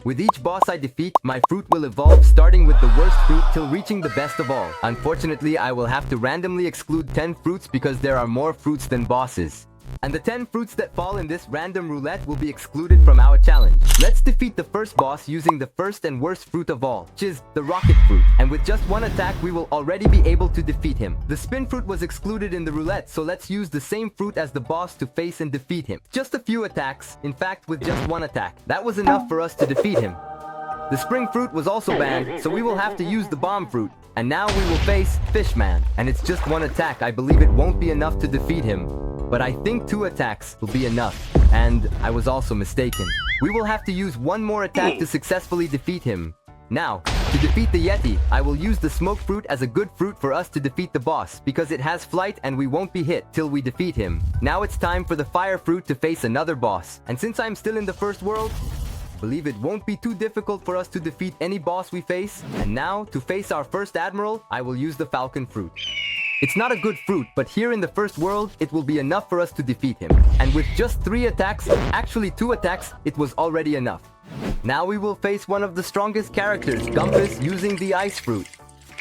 With each boss I defeat, my fruit will evolve, starting with the worst fruit till reaching the best of all. Unfortunately, I will have to randomly exclude 10 fruits because there are more fruits than bosses. And the 10 fruits that fall in this random roulette will be excluded from our challenge. Let's defeat the first boss using the first and worst fruit of all, which is the rocket fruit. And with just one attack, we will already be able to defeat him. The spin fruit was excluded in the roulette, so let's use the same fruit as the boss to face and defeat him. Just a few attacks, in fact with just one attack. That was enough for us to defeat him. The spring fruit was also banned, so we will have to use the bomb fruit. And now we will face Fishman. And it's just one attack. I believe it won't be enough to defeat him. But I think 2 attacks will be enough. And I was also mistaken. We will have to use one more attack to successfully defeat him. Now, to defeat the Yeti, I will use the smoke fruit as a good fruit for us to defeat the boss, because it has flight and we won't be hit till we defeat him. Now it's time for the fire fruit to face another boss. And since I'm still in the first world, I believe it won't be too difficult for us to defeat any boss we face. And now, to face our first admiral, I will use the falcon fruit. It's not a good fruit, but here in the first world, it will be enough for us to defeat him. And with just 3 attacks, actually 2 attacks, it was already enough. Now we will face one of the strongest characters, Gumpus, using the ice fruit.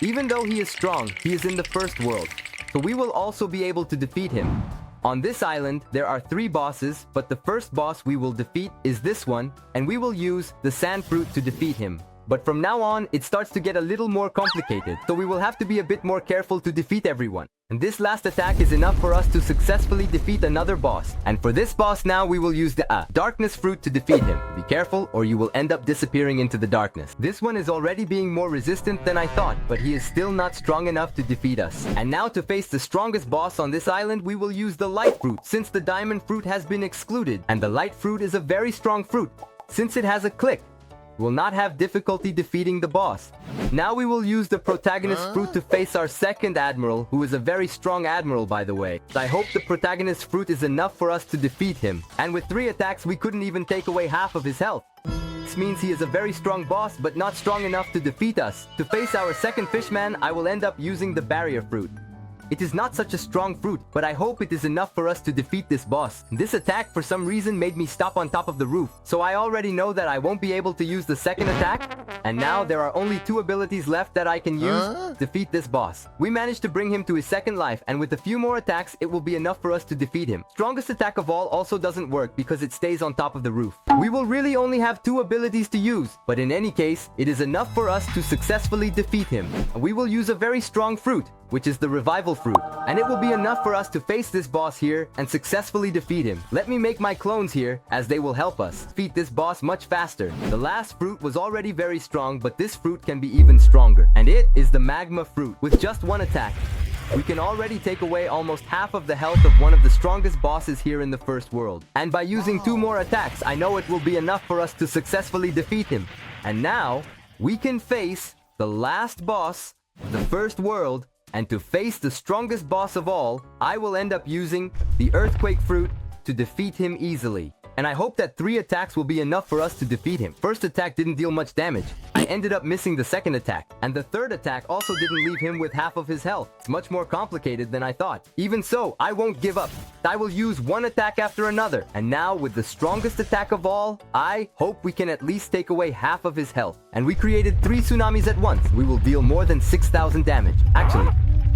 Even though he is strong, he is in the first world, so we will also be able to defeat him. On this island, there are 3 bosses, but the first boss we will defeat is this one, and we will use the sand fruit to defeat him. But from now on, it starts to get a little more complicated, so we will have to be a bit more careful to defeat everyone. And this last attack is enough for us to successfully defeat another boss. And for this boss now, we will use the darkness fruit to defeat him. Be careful or you will end up disappearing into the darkness. This one is already being more resistant than I thought, but he is still not strong enough to defeat us. And now to face the strongest boss on this island, we will use the light fruit, since the diamond fruit has been excluded. And the light fruit is a very strong fruit, since it has a click. Will not have difficulty defeating the boss. Now we will use the protagonist fruit to face our second admiral, who is a very strong admiral by the way. I hope the protagonist fruit is enough for us to defeat him. And with 3 attacks we couldn't even take away half of his health. This means he is a very strong boss but not strong enough to defeat us. To face our second fishman, I will end up using the barrier fruit. It is not such a strong fruit, but I hope it is enough for us to defeat this boss. This attack for some reason made me stop on top of the roof, so I already know that I won't be able to use the second attack. And now there are only 2 abilities left that I can use to defeat this boss. We managed to bring him to his second life, and with a few more attacks, it will be enough for us to defeat him. Strongest attack of all also doesn't work because it stays on top of the roof. We will really only have 2 abilities to use, but in any case, it is enough for us to successfully defeat him. We will use a very strong fruit, which is the revival fruit, and it will be enough for us to face this boss here and successfully defeat him. Let me make my clones here, as they will help us defeat this boss much faster. The last fruit was already very strong, but this fruit can be even stronger, and it is the magma fruit. With just 1 attack, we can already take away almost half of the health of one of the strongest bosses here in the first world. And by using 2 more attacks, I know it will be enough for us to successfully defeat him. And now, we can face the last boss of the first world. And to face the strongest boss of all, I will end up using the earthquake fruit to defeat him easily. And I hope that 3 attacks will be enough for us to defeat him. First attack didn't deal much damage. I ended up missing the second attack. And the third attack also didn't leave him with half of his health. It's much more complicated than I thought. Even so, I won't give up. I will use 1 attack after another. And now, with the strongest attack of all, I hope we can at least take away half of his health. And we created 3 tsunamis at once. We will deal more than 6,000 damage. Actually,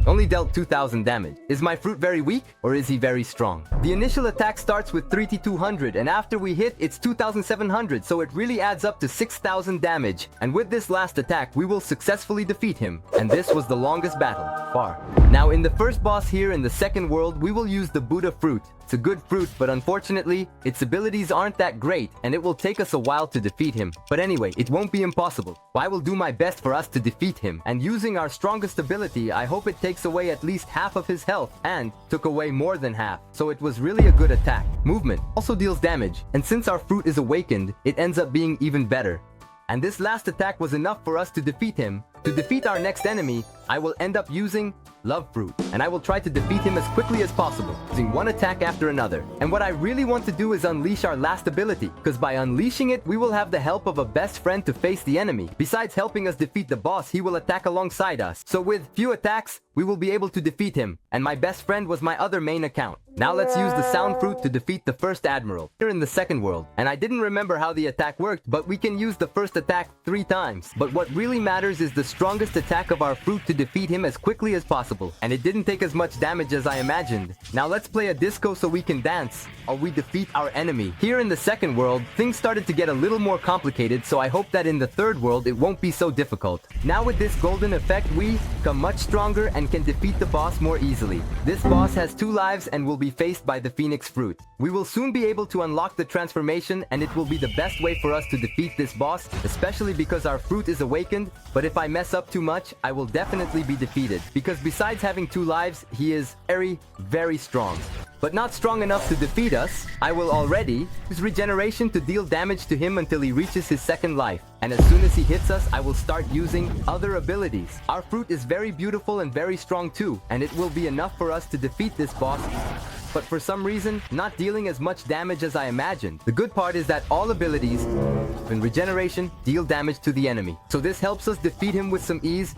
only dealt 2,000 damage. Is my fruit very weak, or is he very strong? The initial attack starts with 3,200, and after we hit, it's 2,700, so it really adds up to 6,000 damage. And with this last attack, we will successfully defeat him. And this was the longest battle, far. Now in the first boss here in the second world, we will use the Buddha fruit. It's a good fruit, but unfortunately, its abilities aren't that great, and it will take us a while to defeat him. But anyway, it won't be impossible. I will do my best for us to defeat him. And using our strongest ability, I hope it takes away at least half of his health, and took away more than half. So it was really a good attack. Movement also deals damage, and since our fruit is awakened, it ends up being even better. And this last attack was enough for us to defeat him. To defeat our next enemy, I will end up using Love Fruit, and I will try to defeat him as quickly as possible, using one attack after another. And what I really want to do is unleash our last ability, because by unleashing it, we will have the help of a best friend to face the enemy. Besides helping us defeat the boss, he will attack alongside us. So with few attacks, we will be able to defeat him, and my best friend was my other main account. Now let's use the Sound Fruit to defeat the first Admiral, here in the second world. And I didn't remember how the attack worked, but we can use the first attack 3 times. But what really matters is the strongest attack of our fruit to defeat him as quickly as possible. And it didn't take as much damage as I imagined. Now let's play a disco so we can dance, or we defeat our enemy. Here in the second world, things started to get a little more complicated, so I hope that in the third world it won't be so difficult. Now with this golden effect, we become much stronger and can defeat the boss more easily. This boss has 2 lives and will be faced by the Phoenix Fruit. We will soon be able to unlock the transformation, and it will be the best way for us to defeat this boss, especially because our fruit is awakened. But if I mess up too much, I will definitely be defeated, because besides having 2 lives, he is very strong. But not strong enough to defeat us. I will already use regeneration to deal damage to him until he reaches his 2nd life. And as soon as he hits us, I will start using other abilities. Our fruit is very beautiful and very strong too, and it will be enough for us to defeat this boss. But for some reason, not dealing as much damage as I imagined. The good part is that all abilities in regeneration deal damage to the enemy. So this helps us defeat him with some ease.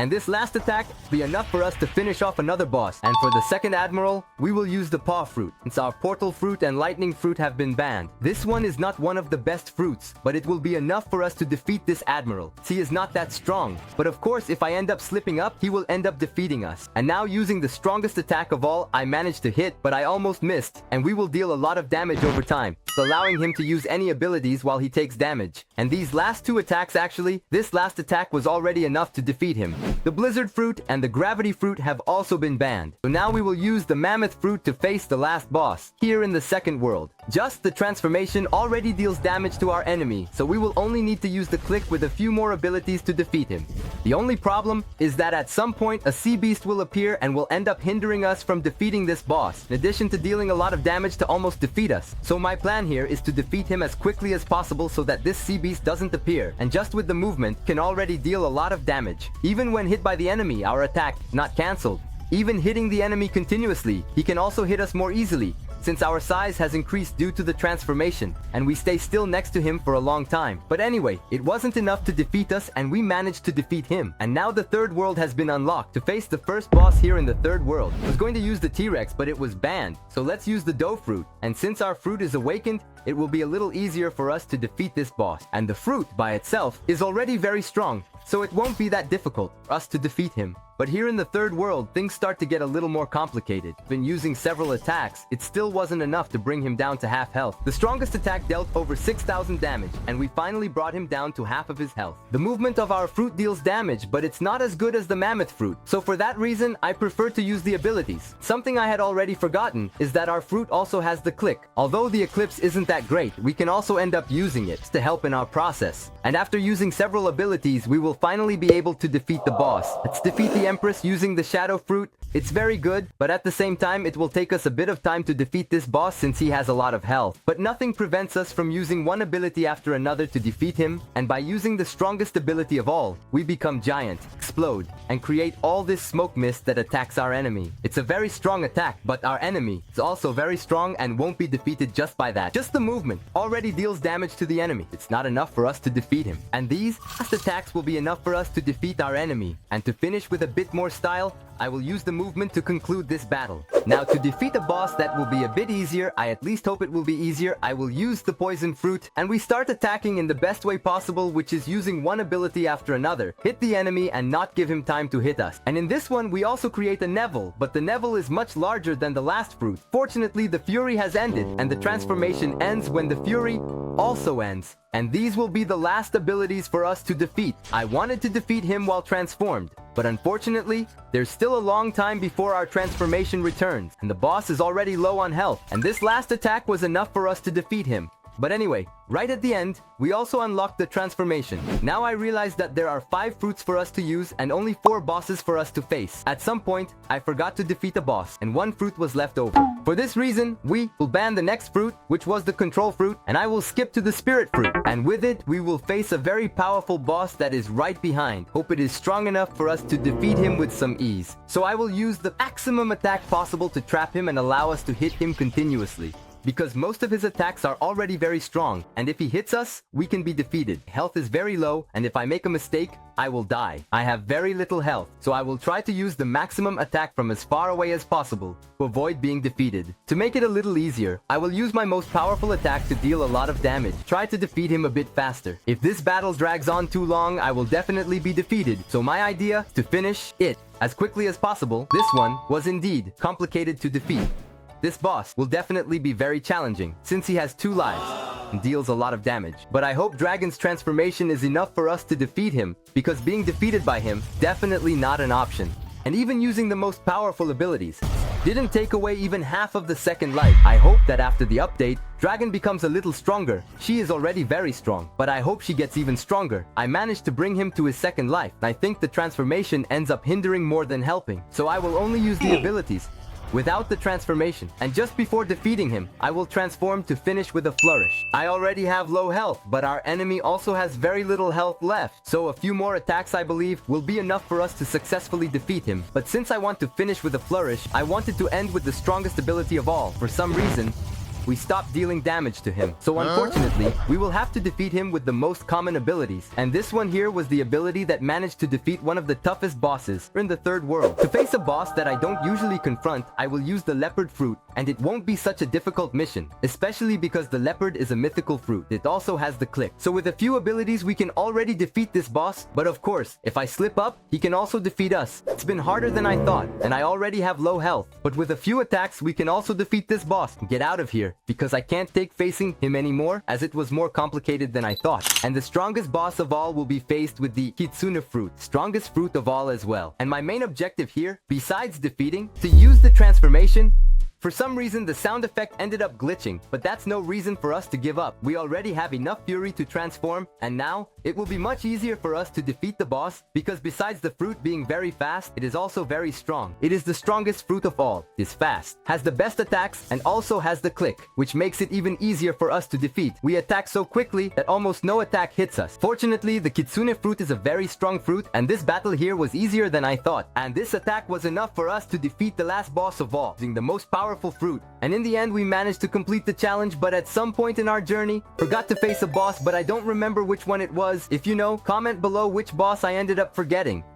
And this last attack will be enough for us to finish off another boss. And for the second Admiral, we will use the Paw Fruit, since our Portal Fruit and Lightning Fruit have been banned. This one is not one of the best fruits, but it will be enough for us to defeat this Admiral. He is not that strong. But of course, if I end up slipping up, he will end up defeating us. And now using the strongest attack of all, I managed to hit, but I almost missed. And we will deal a lot of damage over time, allowing him to use any abilities while he takes damage. And these last 2 attacks actually, this last attack was already enough to defeat him. The Blizzard Fruit and the Gravity Fruit have also been banned. So now we will use the Mammoth Fruit to face the last boss, here in the second world. Just the transformation already deals damage to our enemy, so we will only need to use the Click with a few more abilities to defeat him. The only problem is that at some point a sea beast will appear and will end up hindering us from defeating this boss, in addition to dealing a lot of damage to almost defeat us. So my plan here is to defeat him as quickly as possible so that this sea beast doesn't appear, and just with the movement can already deal a lot of damage. Even when hit by the enemy, our attack not cancelled. Even hitting the enemy continuously, he can also hit us more easily, since our size has increased due to the transformation, and we stay still next to him for a long time. But anyway, it wasn't enough to defeat us, and we managed to defeat him. And now the third world has been unlocked to face the first boss here in the third world. I was going to use the T-Rex, but it was banned, so let's use the Doe Fruit. And since our fruit is awakened, it will be a little easier for us to defeat this boss. And the fruit by itself is already very strong, so it won't be that difficult for us to defeat him. But here in the third world, things start to get a little more complicated. Been using several attacks, it still wasn't enough to bring him down to half health. The strongest attack dealt over 6,000 damage, and we finally brought him down to half of his health. The movement of our fruit deals damage, but it's not as good as the Mammoth Fruit. So for that reason, I prefer to use the abilities. Something I had already forgotten is that our fruit also has the Click. Although the Eclipse isn't that great, we can also end up using it to help in our process. And after using several abilities, we will finally be able to defeat the boss. Let's defeat the Empress using the Shadow Fruit. It's very good, but at the same time, it will take us a bit of time to defeat this boss since he has a lot of health. But nothing prevents us from using one ability after another to defeat him, and by using the strongest ability of all, we become giant, explode, and create all this smoke mist that attacks our enemy. It's a very strong attack, but our enemy is also very strong and won't be defeated just by that. Just the movement already deals damage to the enemy. It's not enough for us to defeat him. And these last attacks will be enough for us to defeat our enemy. And to finish with a bit more style, I will use the movement to conclude this battle. Now to defeat a boss that will be a bit easier, I at least hope it will be easier, I will use the Poison Fruit, and we start attacking in the best way possible, which is using one ability after another. Hit the enemy and not give him time to hit us. And in this one, we also create a Neville, but the Neville is much larger than the last fruit. Fortunately, the Fury has ended, and the transformation ends when the Fury also ends. And these will be the last abilities for us to defeat. I wanted to defeat him while transformed, but unfortunately, there's still a long time before our transformation returns, and the boss is already low on health, and this last attack was enough for us to defeat him. But anyway, right at the end, we also unlocked the transformation. Now I realize that there are 5 fruits for us to use and only 4 bosses for us to face. At some point, I forgot to defeat a boss, and 1 fruit was left over. For this reason, we will ban the next fruit, which was the control fruit, and I will skip to the spirit fruit. And with it, we will face a very powerful boss that is right behind. Hope it is strong enough for us to defeat him with some ease. So I will use the maximum attack possible to trap him and allow us to hit him continuously, because most of his attacks are already very strong, and if he hits us, we can be defeated. Health is very low, and if I make a mistake, I will die. I have very little health, so I will try to use the maximum attack from as far away as possible to avoid being defeated. To make it a little easier, I will use my most powerful attack to deal a lot of damage. Try to defeat him a bit faster. If this battle drags on too long, I will definitely be defeated, so my idea is to finish it as quickly as possible. This one was indeed complicated to defeat. This boss will definitely be very challenging, since he has 2 lives and deals a lot of damage. But I hope Dragon's transformation is enough for us to defeat him, because being defeated by him, definitely not an option. And even using the most powerful abilities didn't take away even half of the second life. I hope that after the update, Dragon becomes a little stronger. She is already very strong, but I hope she gets even stronger. I managed to bring him to his second life. I think the transformation ends up hindering more than helping, so I will only use the abilities without the transformation. And just before defeating him, I will transform to finish with a flourish. I already have low health, but our enemy also has very little health left. So a few more attacks, I believe, will be enough for us to successfully defeat him. But since I want to finish with a flourish, I wanted to end with the strongest ability of all. For some reason, we stopped dealing damage to him. So unfortunately, we will have to defeat him with the most common abilities. And this one here was the ability that managed to defeat one of the toughest bosses in the third world. To face a boss that I don't usually confront, I will use the leopard fruit, and it won't be such a difficult mission, especially because the leopard is a mythical fruit. It also has the click. So with a few abilities, we can already defeat this boss. But of course, if I slip up, he can also defeat us. It's been harder than I thought, and I already have low health. But with a few attacks, we can also defeat this boss. Get out of here, because I can't take facing him anymore, as it was more complicated than I thought. And the strongest boss of all will be faced with the Kitsune fruit, strongest fruit of all as well. And my main objective here, besides defeating, to use the transformation. For some reason, the sound effect ended up glitching, but that's no reason for us to give up. We already have enough fury to transform, and now it will be much easier for us to defeat the boss, because besides the fruit being very fast, it is also very strong. It is the strongest fruit of all, is fast, has the best attacks, and also has the click, which makes it even easier for us to defeat. We attack so quickly that almost no attack hits us. Fortunately, the Kitsune fruit is a very strong fruit, and this battle here was easier than I thought. And this attack was enough for us to defeat the last boss of all, using the most powerful fruit. And in the end, we managed to complete the challenge, but at some point in our journey, forgot to face a boss, but I don't remember which one it was. If you know, comment below which boss I ended up forgetting.